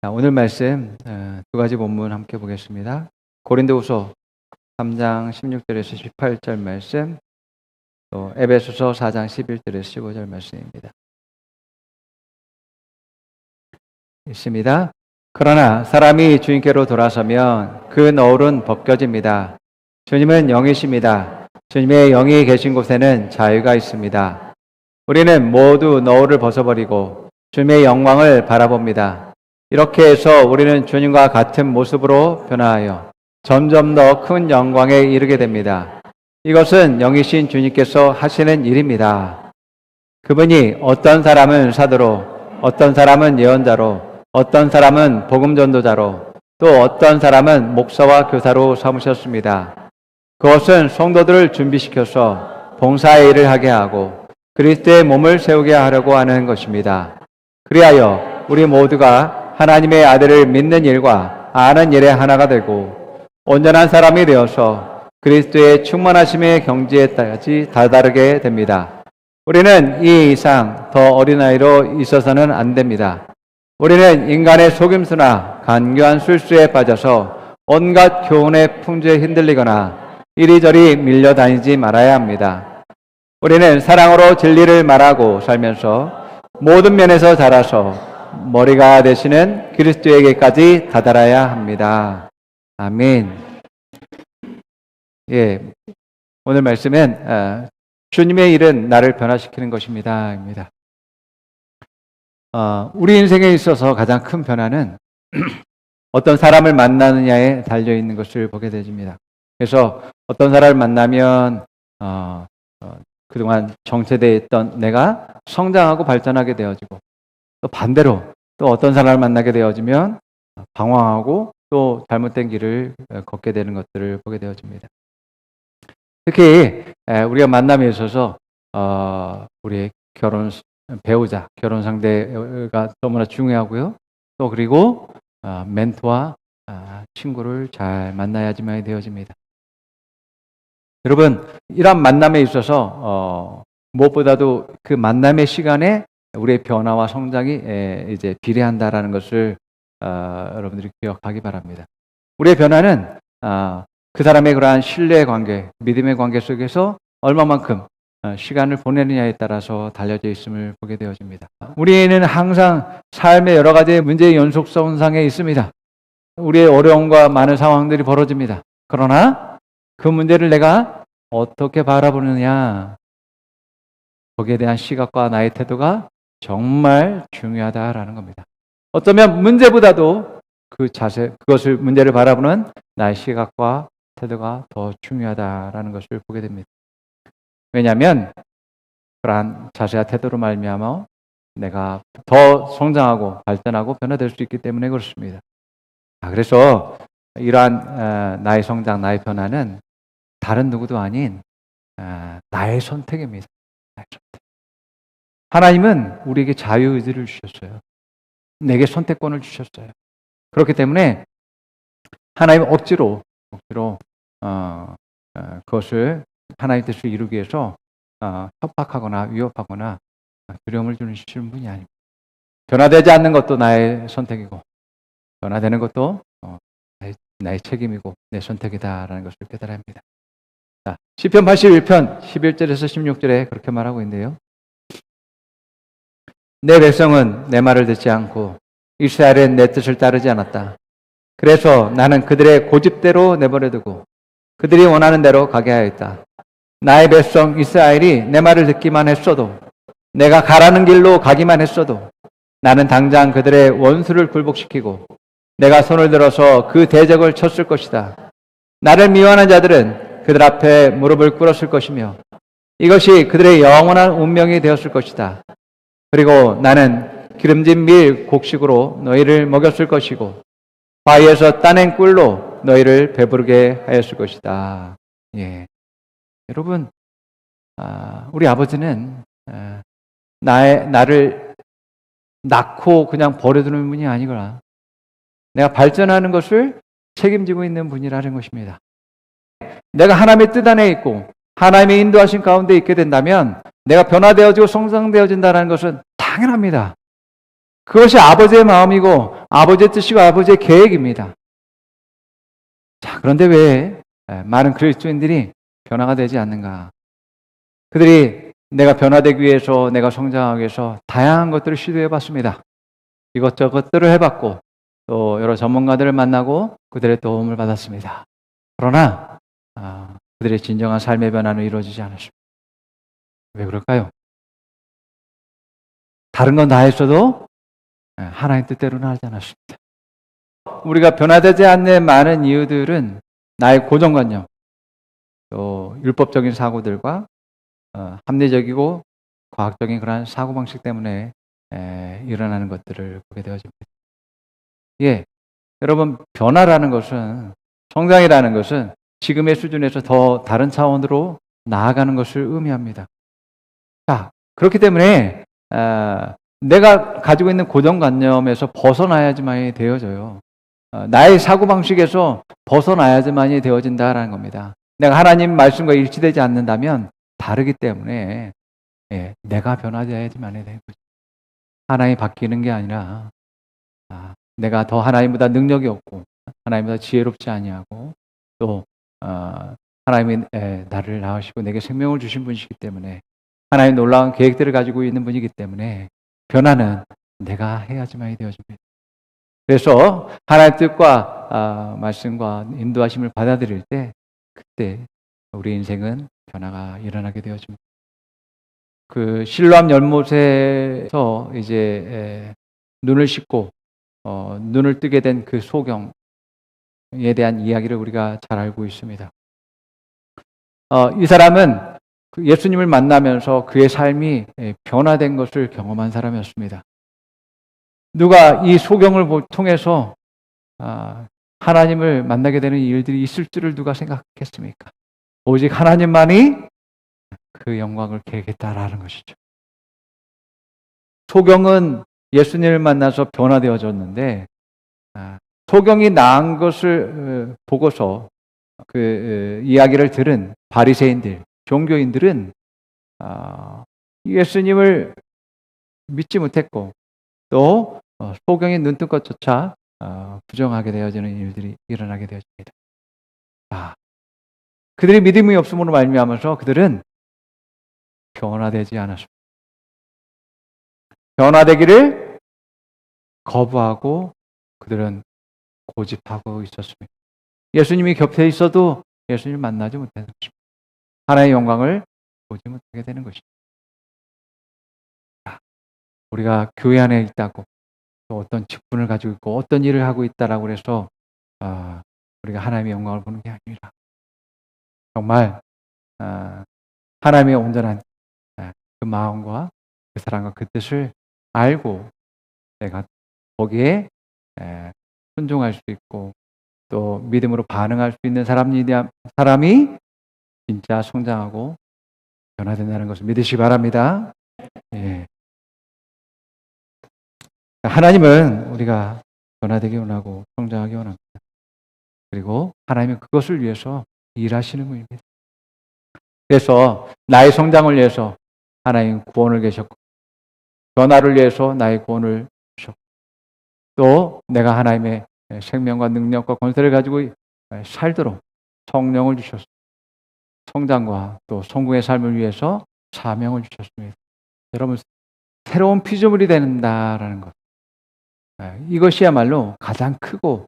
자, 오늘 말씀 두 가지 본문 함께 보겠습니다. 고린도후서 3장 16절에서 18절 말씀, 또 에베소서 4장 11절에서 15절 말씀입니다. 있습니다. 그러나 사람이 주님께로 돌아서면 그 너울은 벗겨집니다. 주님은 영이십니다. 주님의 영이 계신 곳에는 자유가 있습니다. 우리는 모두 너울을 벗어버리고 주님의 영광을 바라봅니다. 이렇게 해서 우리는 주님과 같은 모습으로 변화하여 점점 더 큰 영광에 이르게 됩니다. 이것은 영이신 주님께서 하시는 일입니다. 그분이 어떤 사람은 사도로, 어떤 사람은 예언자로, 어떤 사람은 복음 전도자로, 또 어떤 사람은 목사와 교사로 삼으셨습니다. 그것은 성도들을 준비시켜서 봉사의 일을 하게 하고 그리스도의 몸을 세우게 하려고 하는 것입니다. 그리하여 우리 모두가 하나님의 아들을 믿는 일과 아는 일에 하나가 되고 온전한 사람이 되어서 그리스도의 충만하심의 경지에까지 다다르게 됩니다. 우리는 이 이상 더 어린아이로 있어서는 안 됩니다. 우리는 인간의 속임수나 간교한 술수에 빠져서 온갖 교훈의 풍조에 흔들리거나 이리저리 밀려다니지 말아야 합니다. 우리는 사랑으로 진리를 말하고 살면서 모든 면에서 자라서 머리가 되시는 그리스도에게까지 다다라야 합니다. 아멘. 예, 오늘 말씀은 주님의 일은 나를 변화시키는 것입니다. 입니다. 우리 인생에 있어서 가장 큰 변화는 어떤 사람을 만나느냐에 달려 있는 것을 보게 되집니다. 그래서 어떤 사람을 만나면 그동안 정체되어 있던 내가 성장하고 발전하게 되어지고, 또 반대로 또 어떤 사람을 만나게 되어지면 방황하고 또 잘못된 길을 걷게 되는 것들을 보게 되어집니다. 특히 우리가 만남에 있어서 우리의 결혼 배우자, 결혼 상대가 너무나 중요하고요. 또 그리고 멘토와 친구를 잘 만나야지만 되어집니다. 여러분, 이런 만남에 있어서 무엇보다도 그 만남의 시간에 우리의 변화와 성장이 이제 비례한다라는 것을 여러분들이 기억하기 바랍니다. 우리의 변화는 그 사람의 그러한 신뢰의 관계, 믿음의 관계 속에서 얼마만큼 시간을 보내느냐에 따라서 달려져 있음을 보게 되어집니다. 우리는 항상 삶의 여러 가지 문제의 연속선상에 있습니다. 우리의 어려움과 많은 상황들이 벌어집니다. 그러나 그 문제를 내가 어떻게 바라보느냐, 거기에 대한 시각과 나의 태도가 정말 중요하다라는 겁니다. 어쩌면 문제보다도 그 자세, 그것을 문제를 바라보는 나의 시각과 태도가 더 중요하다라는 것을 보게 됩니다. 왜냐하면 그러한 자세와 태도로 말미암아 내가 더 성장하고 발전하고 변화될 수 있기 때문에 그렇습니다. 그래서 이러한 나의 성장, 나의 변화는 다른 누구도 아닌 나의 선택입니다. 나의 선택. 하나님은 우리에게 자유의지를 주셨어요. 내게 선택권을 주셨어요. 그렇기 때문에 하나님은 억지로 그것을 하나님 뜻을 이루기 위해서 협박하거나 위협하거나 두려움을 주시는 분이 아닙니다. 변화되지 않는 것도 나의 선택이고 변화되는 것도 나의 책임이고 내 선택이다라는 것을 깨달아야 합니다. 자, 시편 81편 11절에서 16절에 그렇게 말하고 있는데요. 내 백성은 내 말을 듣지 않고 이스라엘은 내 뜻을 따르지 않았다. 그래서 나는 그들의 고집대로 내버려두고 그들이 원하는 대로 가게 하였다. 나의 백성 이스라엘이 내 말을 듣기만 했어도, 내가 가라는 길로 가기만 했어도 나는 당장 그들의 원수를 굴복시키고 내가 손을 들어서 그 대적을 쳤을 것이다. 나를 미워하는 자들은 그들 앞에 무릎을 꿇었을 것이며 이것이 그들의 영원한 운명이 되었을 것이다. 그리고 나는 기름진 밀 곡식으로 너희를 먹였을 것이고 바위에서 따낸 꿀로 너희를 배부르게 하였을 것이다. 예, 여러분, 우리 아버지는 나를 낳고 그냥 버려두는 분이 아니거나 내가 발전하는 것을 책임지고 있는 분이라는 것입니다. 내가 하나님의 뜻 안에 있고 하나님의 인도하신 가운데 있게 된다면 내가 변화되어지고 성장되어진다는 것은 당연합니다. 그것이 아버지의 마음이고 아버지의 뜻이고 아버지의 계획입니다. 자, 그런데 왜 많은 그리스도인들이 변화가 되지 않는가? 그들이 내가 변화되기 위해서, 내가 성장하기 위해서 다양한 것들을 시도해 봤습니다. 이것저것들을 해봤고 또 여러 전문가들을 만나고 그들의 도움을 받았습니다. 그러나 그들의 진정한 삶의 변화는 이루어지지 않았습니다. 왜 그럴까요? 다른 건 다 했어도 하나님 뜻대로는 하지 않았습니다. 우리가 변화되지 않는 많은 이유들은 나의 고정관념, 또 율법적인 사고들과 합리적이고 과학적인 그러한 사고방식 때문에 일어나는 것들을 보게 되어집니다. 예, 여러분, 변화라는 것은, 성장이라는 것은 지금의 수준에서 더 다른 차원으로 나아가는 것을 의미합니다. 자, 그렇기 때문에 내가 가지고 있는 고정관념에서 벗어나야지만이 되어져요. 나의 사고방식에서 벗어나야지만이 되어진다라는 겁니다. 내가 하나님 말씀과 일치되지 않는다면 다르기 때문에 내가 변화되어야지만이 되는 거죠. 하나님이 바뀌는 게 아니라 내가 더 하나님보다 능력이 없고 하나님보다 지혜롭지 아니하고 또 하나님이 나를 낳으시고 내게 생명을 주신 분이시기 때문에 하나님 놀라운 계획들을 가지고 있는 분이기 때문에 변화는 내가 해야지만이 되어집니다. 그래서 하나님의 뜻과 말씀과 인도하심을 받아들일 때 그때 우리 인생은 변화가 일어나게 되어집니다. 그 실로암 연못에서 이제 눈을 씻고 눈을 뜨게 된 그 소경에 대한 이야기를 우리가 잘 알고 있습니다. 이 사람은 예수님을 만나면서 그의 삶이 변화된 것을 경험한 사람이었습니다. 누가 이 소경을 통해서 하나님을 만나게 되는 일들이 있을 줄을 누가 생각했습니까? 오직 하나님만이 그 영광을 계획했다라는 것이죠. 소경은 예수님을 만나서 변화되어졌는데 소경이 나은 것을 보고서 그 이야기를 들은 바리새인들, 종교인들은 예수님을 믿지 못했고 또 소경의 눈뜬 것조차 부정하게 되어지는 일들이 일어나게 되어집니다. 그들의 믿음이 없음으로 말미암아서 그들은 변화되지 않았습니다. 변화되기를 거부하고 그들은 고집하고 있었습니다. 예수님이 곁에 있어도 예수님을 만나지 못하는 것입니다. 하나님의 영광을 보지 못하게 되는 것입니다. 우리가 교회 안에 있다고 또 어떤 직분을 가지고 있고 어떤 일을 하고 있다라고 해서 우리가 하나님의 영광을 보는 게 아니라 정말 하나님의 온전한 그 마음과 그 사랑과 그 뜻을 알고 내가 거기에 순종할 수 있고 또 믿음으로 반응할 수 있는 사람이 진짜 성장하고 변화된다는 것을 믿으시기 바랍니다. 예. 하나님은 우리가 변화되기 원하고 성장하기 원합니다. 그리고 하나님은 그것을 위해서 일하시는 분입니다. 그래서 나의 성장을 위해서 하나님 구원을 계셨고 변화를 위해서 나의 구원을 주셨고 또 내가 하나님의 생명과 능력과 권세를 가지고 살도록 성령을 주셨습니다. 성장과 또 성공의 삶을 위해서 사명을 주셨습니다. 여러분, 새로운 피조물이 된다라는 것. 이것이야말로 가장 크고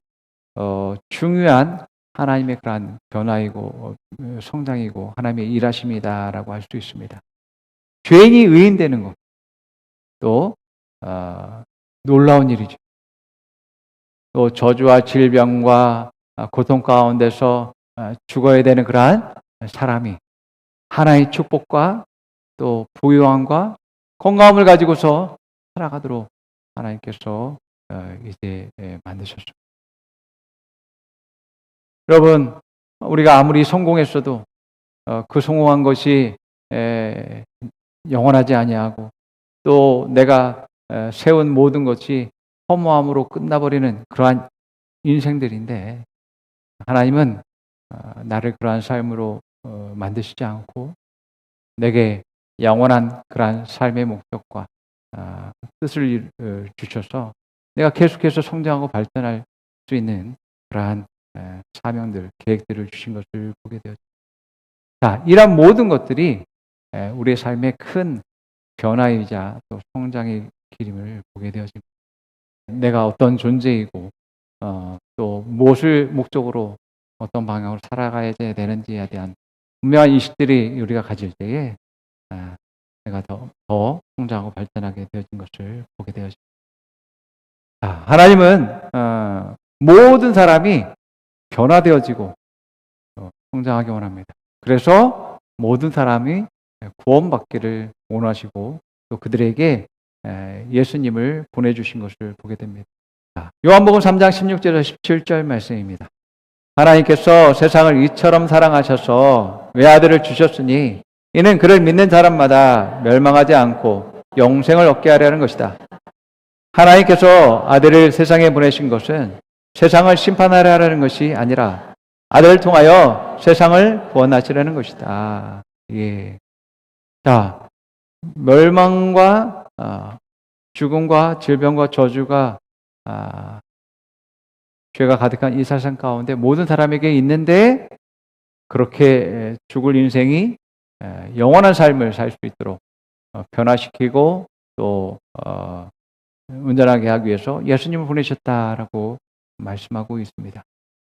중요한 하나님의 그러한 변화이고 성장이고 하나님의 일하심이다라고 할 수 있습니다. 죄인이 의인 되는 것. 또 놀라운 일이죠. 또 저주와 질병과 고통 가운데서 죽어야 되는 그러한 사람이 하나의 축복과 또 부유함과 건강함을 가지고서 살아가도록 하나님께서 이제 만드셨습니다. 여러분, 우리가 아무리 성공했어도 그 성공한 것이 영원하지 아니하고 또 내가 세운 모든 것이 허무함으로 끝나버리는 그러한 인생들인데 하나님은 나를 그러한 삶으로 만드시지 않고 내게 영원한 그러한 삶의 목적과 뜻을 주셔서 내가 계속해서 성장하고 발전할 수 있는 그러한 사명들, 계획들을 주신 것을 보게 되었습니다. 자, 이런 모든 것들이 우리의 삶의 큰 변화이자 또 성장의 길임을 보게 되어집니다. 내가 어떤 존재이고 또 무엇을 목적으로 어떤 방향으로 살아가야 되는지에 대한 분명한 인식들이 우리가 가질 때에 내가 더 성장하고 발전하게 되어진 것을 보게 되어집니다. 하나님은 모든 사람이 변화되어지고 성장하기 원합니다. 그래서 모든 사람이 구원받기를 원하시고 또 그들에게 예수님을 보내주신 것을 보게 됩니다. 요한복음 3장 16절에서 17절 말씀입니다. 하나님께서 세상을 이처럼 사랑하셔서 외아들을 주셨으니 이는 그를 믿는 사람마다 멸망하지 않고 영생을 얻게 하려는 것이다. 하나님께서 아들을 세상에 보내신 것은 세상을 심판하려 하는 것이 아니라 아들을 통하여 세상을 구원하시려는 것이다. 예. 자, 멸망과 죽음과 질병과 저주가 죄가 가득한 이 세상 가운데 모든 사람에게 있는데 그렇게 죽을 인생이 영원한 삶을 살 수 있도록 변화시키고 또 온전하게 하기 위해서 예수님을 보내셨다라고 말씀하고 있습니다.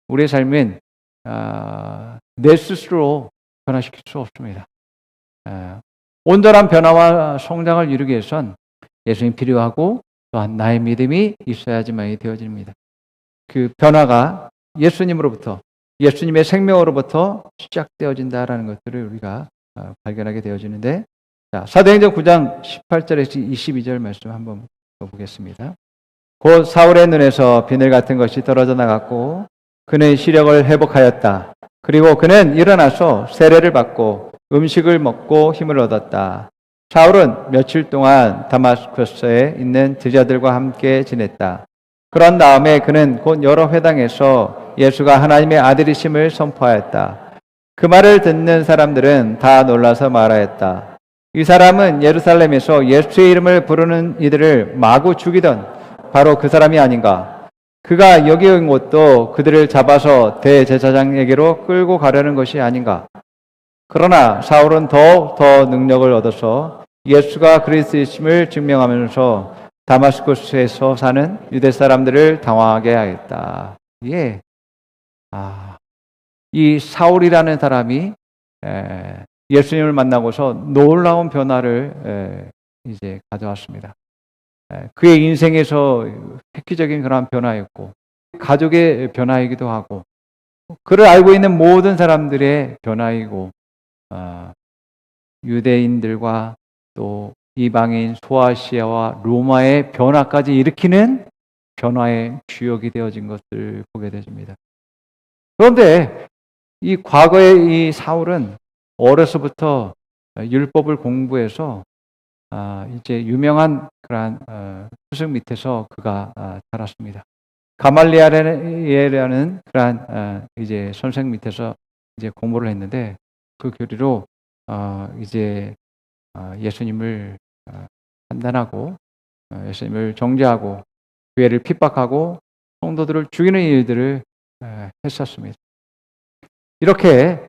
우리의 삶은 내 스스로 변화시킬 수 없습니다. 온전한 변화와 성장을 이루기 위해선 예수님이 필요하고 또한 나의 믿음이 있어야지만이 되어집니다. 그 변화가 예수님으로부터 예수님의 생명으로부터 시작되어진다라는 것들을 우리가 발견하게 되어지는데 사도행전 9장 18절에서 22절 말씀 한번 보겠습니다. 곧 사울의 눈에서 비늘 같은 것이 떨어져 나갔고 그는 시력을 회복하였다. 그리고 그는 일어나서 세례를 받고 음식을 먹고 힘을 얻었다. 사울은 며칠 동안 다마스커스에 있는 제자들과 함께 지냈다. 그런 다음에 그는 곧 여러 회당에서 예수가 하나님의 아들이심을 선포하였다. 그 말을 듣는 사람들은 다 놀라서 말하였다. 이 사람은 예루살렘에서 예수의 이름을 부르는 이들을 마구 죽이던 바로 그 사람이 아닌가. 그가 여기 온 것도 그들을 잡아서 대제사장에게로 끌고 가려는 것이 아닌가. 그러나 사울은 더욱 더 능력을 얻어서 예수가 그리스도이심을 증명하면서 다마스쿠스에서 사는 유대 사람들을 당황하게 하였다. 예. 이 사울이라는 사람이 예수님을 만나고서 놀라운 변화를 이제 가져왔습니다. 그의 인생에서 획기적인 그런 변화였고 가족의 변화이기도 하고 그를 알고 있는 모든 사람들의 변화이고 유대인들과 또 이방인 소아시아와 로마의 변화까지 일으키는 변화의 주역이 되어진 것을 보게 되십니다. 그런데 이 과거의 이 사울은 어려서부터 율법을 공부해서 이제 유명한 그러한 스승 밑에서 그가 자랐습니다. 가말리엘이라는 그러한 이제 선생 밑에서 이제 공부를 했는데 그 교리로 이제 예수님을 판단하고 예수님을 정죄하고 교회를 핍박하고 성도들을 죽이는 일들을 했었습니다. 이렇게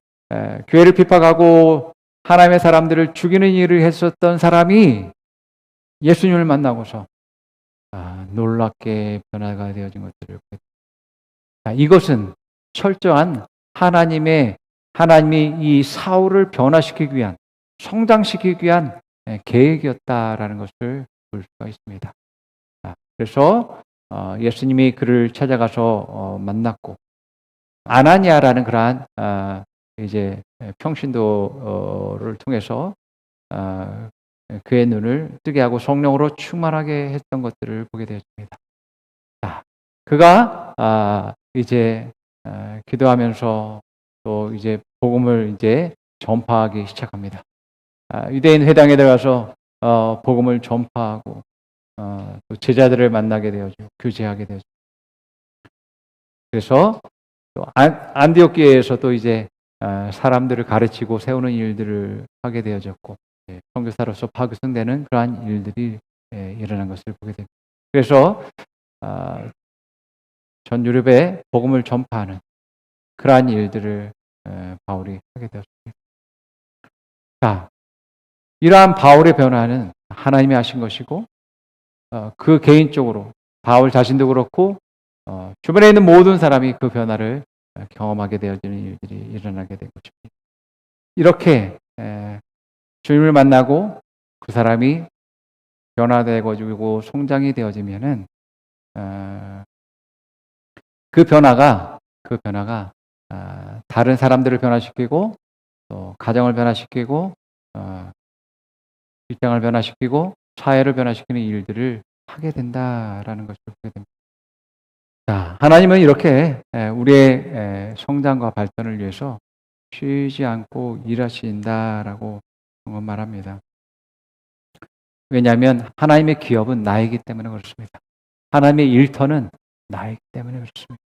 교회를 핍박하고 하나님의 사람들을 죽이는 일을 했었던 사람이 예수님을 만나고서 놀랍게 변화가 되어진 것들을 이것은 철저한 하나님이 이 사울을 변화시키기 위한 성장시키기 위한 계획이었다라는 것을 볼 수가 있습니다. 그래서 예수님이 그를 찾아가서 만났고 아나니아라는 그러한 이제 평신도를 통해서 그의 눈을 뜨게 하고 성령으로 충만하게 했던 것들을 보게 되었습니다. 그가 이제 기도하면서 또 이제 복음을 이제 전파하기 시작합니다. 유대인 회당에 들어가서 복음을 전파하고 또 제자들을 만나게 되어죠. 교제하게 되어죠. 그래서 또 안디옥 교회에서도 이제 사람들을 가르치고 세우는 일들을 하게 되어졌고 선교사로서 파급성되는 그러한 일들이 일어난 것을 보게 됩니다. 그래서 전 유럽에 복음을 전파하는 그러한 일들을 바울이 하게 되었습니다. 자, 이러한 바울의 변화는 하나님이 하신 것이고 그 개인적으로 바울 자신도 그렇고 주변에 있는 모든 사람이 그 변화를 경험하게 되어지는 일들이 일어나게 된 것입니다. 이렇게 주님을 만나고 그 사람이 변화되고 성장이 되어지면은 그 변화가 다른 사람들을 변화시키고 또 가정을 변화시키고 직장을 변화시키고 사회를 변화시키는 일들을 하게 된다라는 것을 보게 됩니다. 자, 하나님은 이렇게 우리의 성장과 발전을 위해서 쉬지 않고 일하신다라고 말합니다. 왜냐하면 하나님의 기업은 나이기 때문에 그렇습니다. 하나님의 일터는 나이기 때문에 그렇습니다.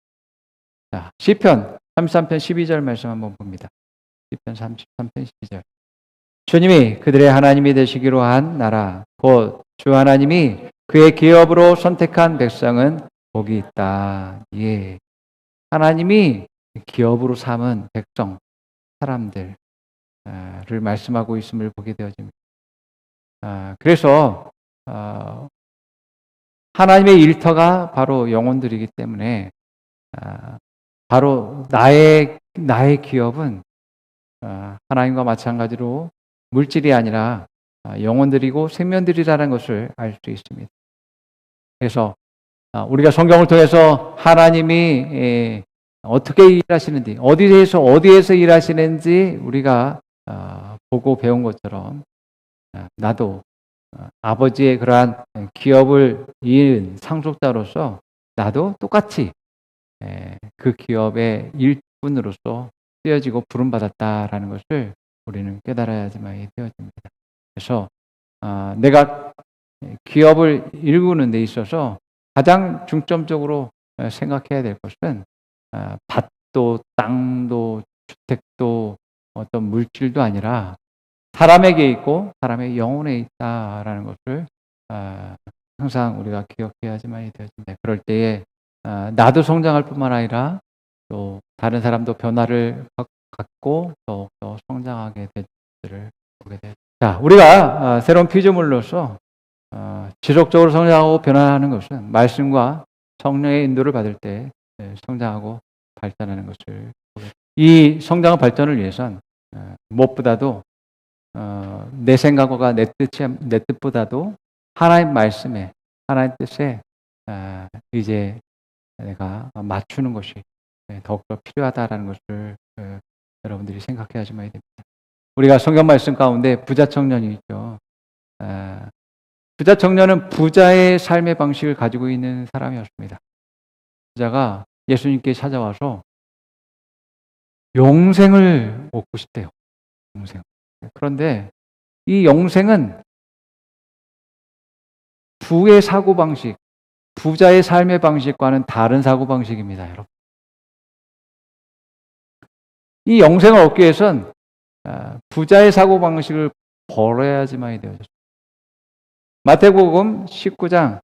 자, 시편 33편 12절 말씀 한번 봅니다. 시편 33편 12절. 주님이 그들의 하나님이 되시기로 한 나라 곧 주 하나님이 그의 기업으로 선택한 백성은 복이 있다. 예. 하나님이 기업으로 삼은 백성, 사람들을 말씀하고 있음을 보게 되어집니다. 그래서 하나님의 일터가 바로 영혼들이기 때문에 바로 나의 기업은 하나님과 마찬가지로 물질이 아니라 영혼들이고 생명들이라는 것을 알 수 있습니다. 그래서 우리가 성경을 통해서 하나님이 어떻게 일하시는지, 어디에서 일하시는지 우리가 보고 배운 것처럼 나도 아버지의 그러한 기업을 이은 상속자로서 나도 똑같이 그 기업의 일꾼으로서 쓰여지고 부름받았다라는 것을 우리는 깨달아야지만 되어집니다. 그래서 내가 기업을 일구는 데 있어서 가장 중점적으로 생각해야 될 것은 밭도 땅도 주택도 어떤 물질도 아니라 사람에게 있고 사람의 영혼에 있다라는 것을 항상 우리가 기억해야지만 되어집니다. 그럴 때에 나도 성장할 뿐만 아니라 또 다른 사람도 변화를 갖고 더욱더 성장하게 될 것들을 보게 됩니다. 자, 우리가 새로운 피조물로서 지속적으로 성장하고 변화하는 것은 말씀과 성령의 인도를 받을 때 성장하고 발전하는 것을 보게 됩니다. 이 성장과 발전을 위해선 무엇보다도 내 생각과 내 뜻보다도 하나님 말씀에 하나님 뜻에 이제 내가 맞추는 것이 더욱더 필요하다라는 것을 여러분들이 생각해야지만 됩니다. 우리가 성경 말씀 가운데 부자 청년이 있죠. 부자 청년은 부자의 삶의 방식을 가지고 있는 사람이었습니다. 부자가 예수님께 찾아와서 영생을 얻고 싶대요. 영생. 그런데 이 영생은 부의 사고방식, 부자의 삶의 방식과는 다른 사고방식입니다, 여러분. 이 영생을 얻기 위해선 부자의 사고방식을 버려야지만이 되어졌습니다. 마태복음 19장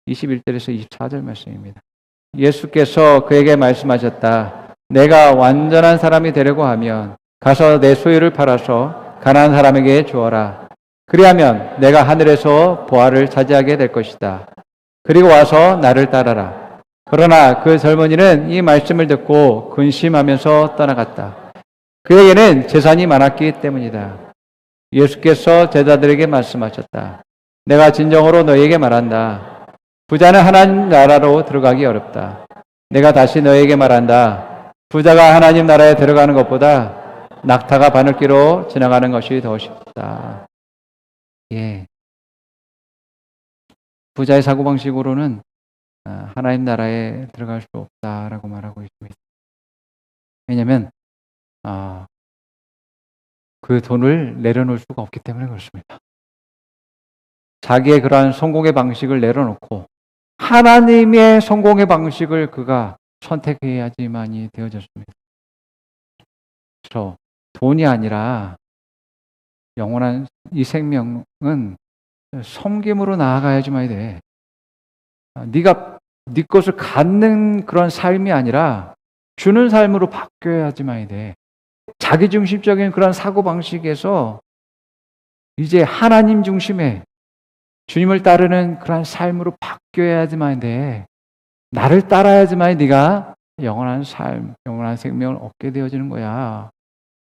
21절에서 24절 말씀입니다. 예수께서 그에게 말씀하셨다. 내가 완전한 사람이 되려고 하면 가서 내 소유를 팔아서 가난한 사람에게 주어라. 그리하면 내가 하늘에서 보화를 차지하게 될 것이다. 그리고 와서 나를 따라라. 그러나 그 젊은이는 이 말씀을 듣고 근심하면서 떠나갔다. 그에게는 재산이 많았기 때문이다. 예수께서 제자들에게 말씀하셨다. 내가 진정으로 너희에게 말한다. 부자는 하나님 나라로 들어가기 어렵다. 내가 다시 너희에게 말한다. 부자가 하나님 나라에 들어가는 것보다 낙타가 바늘기로 지나가는 것이 더 쉽다. 예. 부자의 사고방식으로는 하나님 나라에 들어갈 수 없다라고 말하고 있습니다. 왜냐하면 그 돈을 내려놓을 수가 없기 때문에 그렇습니다. 자기의 그러한 성공의 방식을 내려놓고 하나님의 성공의 방식을 그가 선택해야지만이 되어졌습니다. 그래서 돈이 아니라 영원한 이 생명은 섬김으로 나아가야지만 돼. 네가 네 것을 갖는 그런 삶이 아니라 주는 삶으로 바뀌어야지만 돼. 자기중심적인 그런 사고방식에서 이제 하나님 중심의 주님을 따르는 그런 삶으로 바뀌어야지만 돼. 나를 따라야지만 네가 영원한 삶, 영원한 생명을 얻게 되어지는 거야.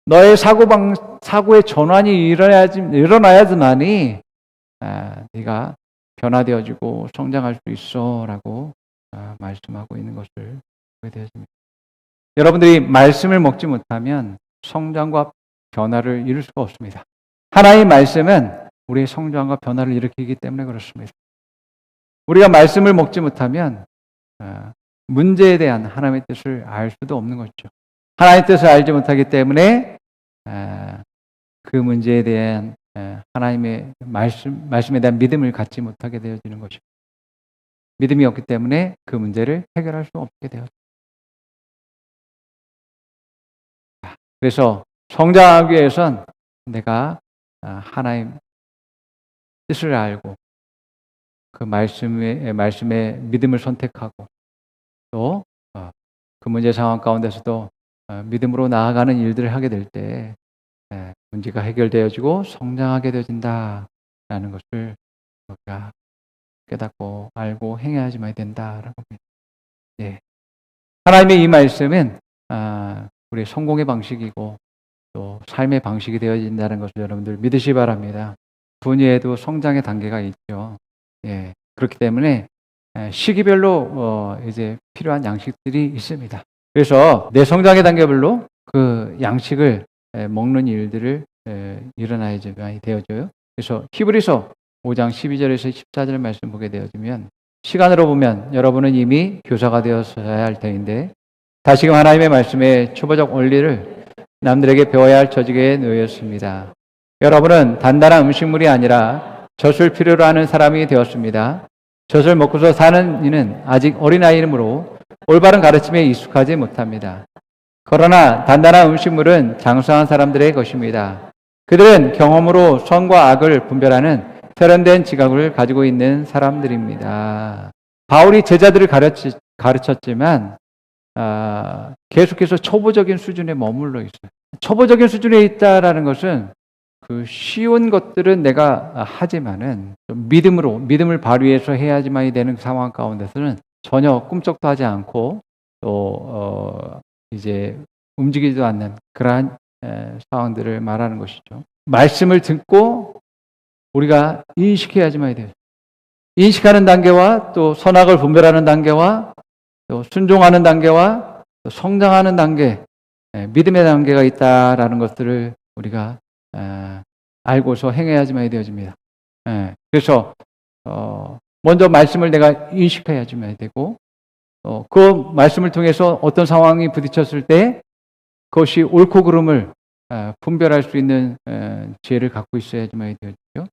너의 사고의 전환이 일어나야지만이 네가 변화되어지고 성장할 수 있어라고 말씀하고 있는 것을 보게 되어집니다. 여러분들이 말씀을 먹지 못하면 성장과 변화를 이룰 수가 없습니다. 하나님의 말씀은 우리의 성장과 변화를 일으키기 때문에 그렇습니다. 우리가 말씀을 먹지 못하면 문제에 대한 하나님의 뜻을 알 수도 없는 것이죠. 하나님의 뜻을 알지 못하기 때문에 그 문제에 대한 하나님의 말씀에 대한 믿음을 갖지 못하게 되어지는 것이고, 믿음이 없기 때문에 그 문제를 해결할 수 없게 되어집니다. 그래서 성장하기 위해선 내가 하나님 뜻을 알고 그 말씀에 믿음을 선택하고 또 그 문제 상황 가운데서도 믿음으로 나아가는 일들을 하게 될 때 문제가 해결되어지고 성장하게 되어진다라는 것을 우리가 깨닫고 알고 행해야지만 된다라고 합니다. 예. 하나님의 이 말씀은 우리의 성공의 방식이고 또 삶의 방식이 되어진다는 것을 여러분들 믿으시 바랍니다. 분야에도 성장의 단계가 있죠. 예. 그렇기 때문에 시기별로 이제 필요한 양식들이 있습니다. 그래서 내 성장의 단계별로 그 양식을 먹는 일들을 일어나야지만 되어져요. 그래서 히브리서 5장 12절에서 14절 말씀 보게 되어지면 시간으로 보면 여러분은 이미 교사가 되었어야 할 터인데 다시금 하나님의 말씀의 초보적 원리를 남들에게 배워야 할 처지에 놓였습니다. 여러분은 단단한 음식물이 아니라 젖을 필요로 하는 사람이 되었습니다. 젖을 먹고서 사는 이는 아직 어린아이이므로 올바른 가르침에 익숙하지 못합니다. 그러나 단단한 음식물은 장성한 사람들의 것입니다. 그들은 경험으로 선과 악을 분별하는 세련된 지각을 가지고 있는 사람들입니다. 바울이 제자들을 가르쳤지만 계속해서 초보적인 수준에 머물러 있어요. 초보적인 수준에 있다라는 것은 그 쉬운 것들은 내가 하지만은 좀 믿음을 발휘해서 해야지만이 되는 상황 가운데서는 전혀 꿈쩍도 하지 않고 또 이제 움직이지도 않는 그러한 상황들을 말하는 것이죠. 말씀을 듣고 우리가 인식해야지만이 돼요. 인식하는 단계와 또 선악을 분별하는 단계와 또 순종하는 단계와 또 성장하는 단계, 믿음의 단계가 있다라는 것들을 우리가 알고서 행해야지만 되어집니다. 그래서 먼저 말씀을 내가 인식해야지만 되고 그 말씀을 통해서 어떤 상황이 부딪혔을 때 그것이 옳고 그름을 분별할 수 있는 지혜를 갖고 있어야지만 되어지죠.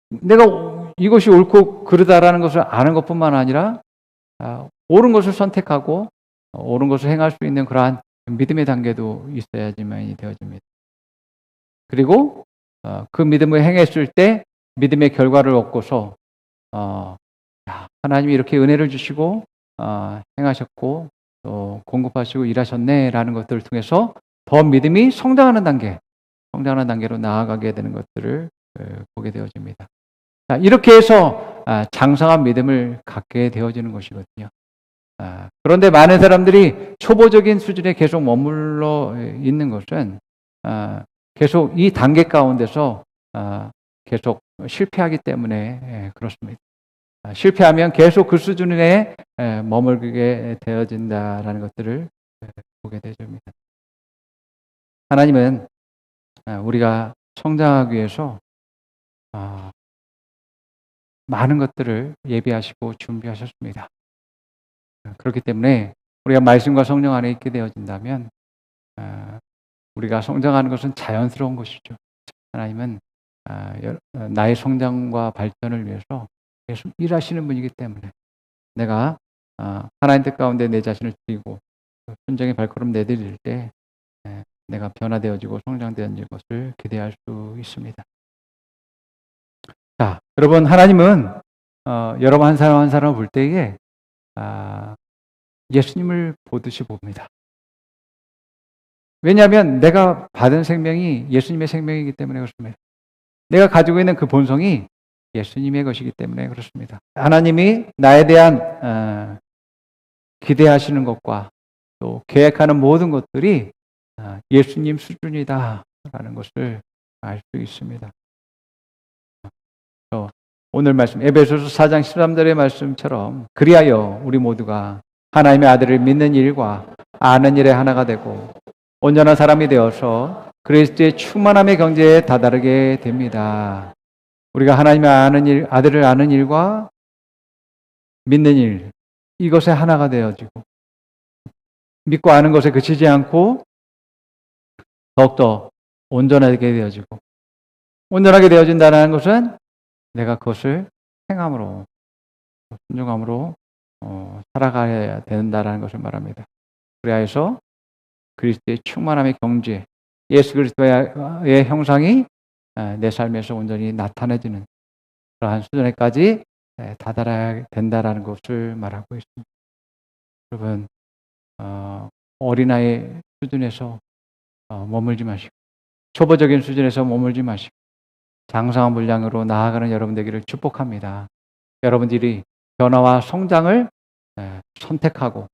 내가 이것이 옳고 그르다라는 것을 아는 것뿐만 아니라 옳은 것을 선택하고 옳은 것을 행할 수 있는 그러한 믿음의 단계도 있어야지만 되어집니다. 그리고 그 믿음을 행했을 때 믿음의 결과를 얻고서 하나님이 이렇게 은혜를 주시고 행하셨고 또 공급하시고 일하셨네라는 것들을 통해서 더 믿음이 성장하는 단계로 나아가게 되는 것들을 보게 되어집니다. 이렇게 해서 장성한 믿음을 갖게 되어지는 것이거든요. 그런데 많은 사람들이 초보적인 수준에 계속 머물러 있는 것은 계속 이 단계 가운데서 계속 실패하기 때문에 그렇습니다. 실패하면 계속 그 수준에 머물게 되어진다라는 것들을 보게 되십니다. 하나님은 우리가 성장하기 위해서 많은 것들을 예비하시고 준비하셨습니다. 그렇기 때문에 우리가 말씀과 성령 안에 있게 되어진다면 우리가 성장하는 것은 자연스러운 것이죠. 하나님은 나의 성장과 발전을 위해서 계속 일하시는 분이기 때문에 내가 하나님 뜻 가운데 내 자신을 드리고 순종의 발걸음 내디딜 때 내가 변화되어지고 성장되어질 것을 기대할 수 있습니다. 자, 여러분, 하나님은 여러분 한 사람 한 사람을 볼 때에 예수님을 보듯이 봅니다. 왜냐하면 내가 받은 생명이 예수님의 생명이기 때문에 그렇습니다. 내가 가지고 있는 그 본성이 예수님의 것이기 때문에 그렇습니다. 하나님이 나에 대한 기대하시는 것과 또 계획하는 모든 것들이 예수님 수준이다라는 것을 알 수 있습니다. 오늘 말씀 에베소서 4장 13절의 말씀처럼 그리하여 우리 모두가 하나님의 아들을 믿는 일과 아는 일에 하나가 되고 온전한 사람이 되어서 그리스도의 충만함의 경제에 다다르게 됩니다. 우리가 하나님의 아들을 아는 일과 믿는 일, 이것에 하나가 되어지고 믿고 아는 것에 그치지 않고 더욱더 온전하게 되어지고 온전하게 되어진다는 것은 내가 그것을 행함으로 순종함으로 살아가야 된다는 것을 말합니다. 그래서 그리스도의 충만함의 경지에 예수 그리스도의 형상이 내 삶에서 온전히 나타내지는 그러한 수준에까지 다다라야 된다라는 것을 말하고 있습니다. 여러분, 어린아이 수준에서 머물지 마시고 초보적인 수준에서 머물지 마시고 장성한 분량으로 나아가는 여러분 되기를 축복합니다. 여러분들이 변화와 성장을 선택하고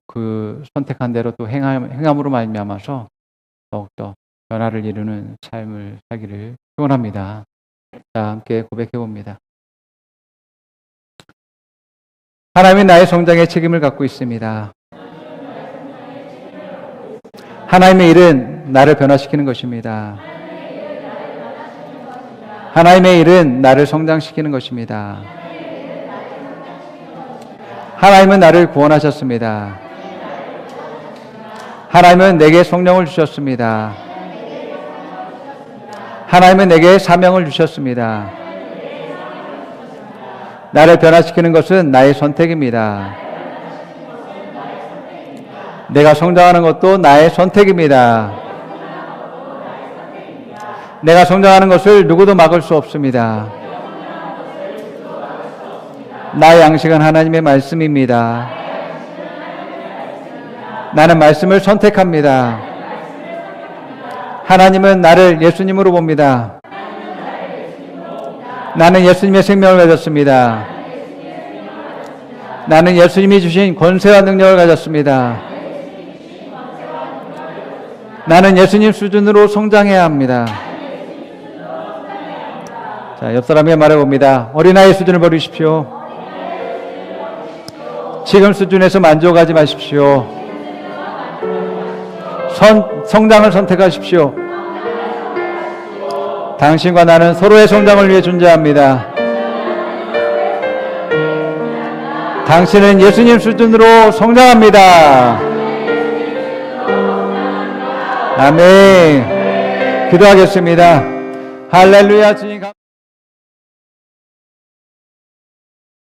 그 선택한 대로 또 행함으로 말미암아서 더욱더 변화를 이루는 삶을 살기를 축원합니다. 자, 함께 고백해 봅니다. 하나님은 나의 성장에 책임을 갖고 있습니다. 하나님의 일은 나를 변화시키는 것입니다. 하나님의 일은 나를 성장시키는 것입니다. 하나님은 나를 구원하셨습니다. 하나님은 내게 성령을 주셨습니다. 하나님은 내게 사명을 주셨습니다. 나를 변화시키는 것은 나의 선택입니다. 내가 성장하는 것도 나의 선택입니다. 내가 성장하는 것을 누구도 막을 수 없습니다. 나의 양식은 하나님의 말씀입니다. 나는 말씀을 선택합니다. 하나님은 나를 예수님으로 봅니다. 나는 예수님의 생명을 가졌습니다. 나는 예수님이 주신 권세와 능력을 가졌습니다. 나는 예수님 수준으로 성장해야 합니다. 자, 옆 사람에게 말해봅니다. 어린아이 수준을 버리십시오. 지금 수준에서 만족하지 마십시오. 성장을 선택하십시오. 당신과 나는 서로의 성장을 위해 존재합니다. 당신은 예수님 수준으로 성장합니다. 아멘. 기도하겠습니다. 할렐루야. 주님